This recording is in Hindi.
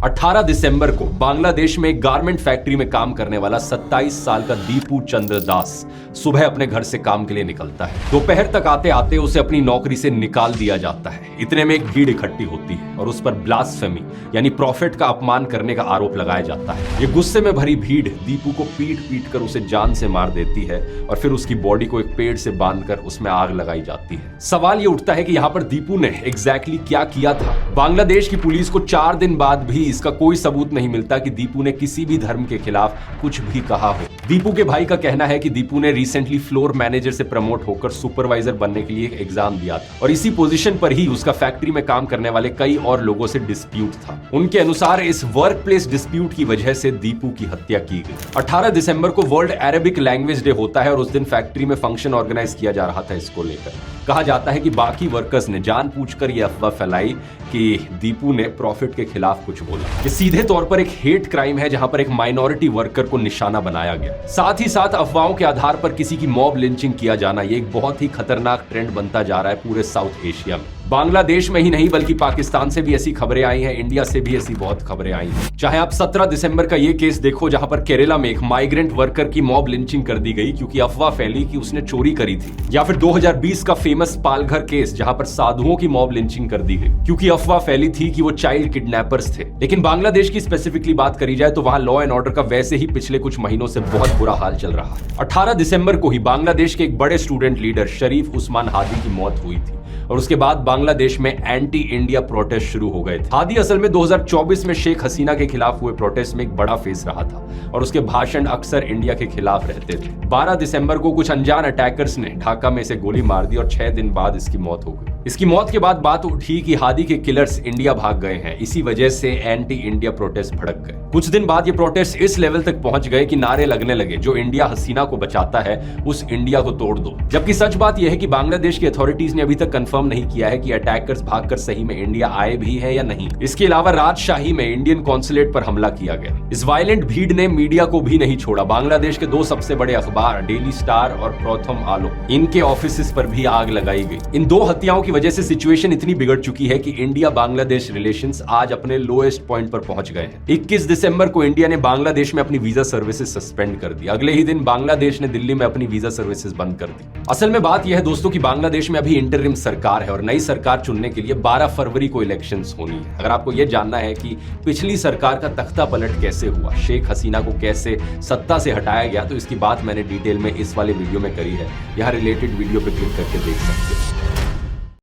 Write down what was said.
18 दिसंबर को बांग्लादेश में एक गारमेंट फैक्ट्री में काम करने वाला 27 साल का दीपू चंद्र दास सुबह अपने घर से काम के लिए निकलता है। दोपहर तक आते आते उसे अपनी नौकरी से निकाल दिया जाता है। इतने में एक भीड़ इकट्ठी होती है और उस पर ब्लास्फेमी यानी प्रॉफिट का अपमान करने का आरोप लगाया जाता है। ये गुस्से में भरी भीड़ दीपू को पीट पीट कर उसे जान से मार देती है और फिर उसकी बॉडी को एक पेड़ से बांधकर उसमें आग लगाई जाती है। सवाल ये उठता है कि यहाँ पर दीपू ने एग्जैक्टली क्या किया था। बांग्लादेश की पुलिस को 4 दिन बाद भी इसका कोई सबूत नहीं मिलता कि दीपू ने किसी भी धर्म के खिलाफ कुछ भी कहा हो। दीपू के भाई का कहना है कि दीपू ने रिसेंटली फ्लोर मैनेजर से प्रमोट होकर सुपरवाइजर बनने के लिए एक एग्जाम दिया था और इसी पोजीशन पर ही उसका फैक्ट्री में काम करने वाले कई और लोगों से डिस्प्यूट था। उनके अनुसार इस वर्क प्लेस डिस्प्यूट की वजह से दीपू की हत्या की गई। 18 दिसंबर को वर्ल्ड अरेबिक लैंग्वेज डे होता है और उस दिन फैक्ट्री में फंक्शन ऑर्गेनाइज किया जा रहा था। इसको लेकर कहा जाता है कि बाकी वर्कर्स ने जानबूझकर यह अफवाह फैलाई कि दीपू ने प्रॉफिट के खिलाफ कुछ बोला। ये सीधे तौर पर एक हेट क्राइम है जहां पर एक माइनॉरिटी वर्कर को निशाना बनाया गया। साथ ही साथ अफवाहों के आधार पर किसी की मॉब लिंचिंग किया जाना ये एक बहुत ही खतरनाक ट्रेंड बनता जा रहा है पूरे साउथ एशिया में। बांग्लादेश में ही नहीं बल्कि पाकिस्तान से भी ऐसी खबरें आई हैं, इंडिया से भी ऐसी बहुत खबरें आई हैं। चाहे आप 17 दिसंबर का ये केस देखो जहां पर केरला में एक माइग्रेंट वर्कर की मॉब लिंचिंग कर दी गई क्योंकि अफवाह फैली कि उसने चोरी करी थी, या फिर 2020 का फेमस पालघर केस जहां पर साधुओं की मॉब लिंचिंग कर दी गई क्योंकि अफवाह फैली थी कि वो चाइल्ड किडनैपर्स थे। लेकिन बांग्लादेश की स्पेसिफिकली बात करी जाए तो वहां लॉ एंड ऑर्डर का वैसे ही पिछले कुछ महीनों से बहुत बुरा हाल चल रहा है। 18 दिसंबर को ही बांग्लादेश के एक बड़े स्टूडेंट लीडर शरीफ उस्मान हादी की मौत हुई थी और उसके बाद बांग्लादेश में एंटी इंडिया प्रोटेस्ट शुरू हो गए थे। हादी असल में 2024 में शेख हसीना के खिलाफ हुए प्रोटेस्ट में एक बड़ा फेस रहा था और उसके भाषण अक्सर इंडिया के खिलाफ रहते थे। 12 दिसंबर को कुछ अनजान अटैकर्स ने ढाका में इसे गोली मार दी और 6 दिन बाद इसकी मौत हो गई। इसकी मौत के बाद बात उठी कि हादी के किलर्स इंडिया भाग गए हैं, इसी वजह से एंटी इंडिया प्रोटेस्ट भड़क गए। कुछ दिन बाद ये प्रोटेस्ट इस लेवल तक पहुंच गए कि नारे लगने लगे, जो इंडिया हसीना को बचाता है उस इंडिया को तोड़ दो। जबकि सच बात यह है कि बांग्लादेश की अथॉरिटीज ने अभी तक कंफर्म नहीं किया है कि अटैकर्स भागकर सही में इंडिया आए भी है या नहीं। इसके अलावा राजशाही में इंडियन कॉन्सुलेट पर हमला किया गया। इस वायलेंट भीड़ ने मीडिया को भी नहीं छोड़ा। बांग्लादेश के 2 सबसे बड़े अखबार डेली स्टार और प्रथम आलो, इनके ऑफिस पर भी आग लगाई गई। इन 2 हत्याओं की वजह से सिचुएशन इतनी बिगड़ चुकी है कि इंडिया बांग्लादेश रिलेशंस आज अपने लोएस्ट पॉइंट पर पहुंच गए हैं। 21 दिसंबर को इंडिया ने बांग्लादेश में अपनी वीजा सर्विसेज सस्पेंड कर दी। अगले ही दिन बांग्लादेश ने दिल्ली में अपनी वीजा सर्विसेज बंद कर दी। असल में बात यह है दोस्तों कि बांग्लादेश में अभी इंटरिम सरकार है और नई सरकार चुनने के लिए 12 फरवरी को इलेक्शंस होनी है। अगर आपको यह जानना है कि पिछली सरकार का तख्ता पलट कैसे हुआ, शेख हसीना को कैसे सत्ता से हटाया गया, तो इसकी बात मैंने डिटेल में इस वाले वीडियो में करी है। यहाँ रिलेटेड वीडियो पे क्लिक करके देख सकते हैं।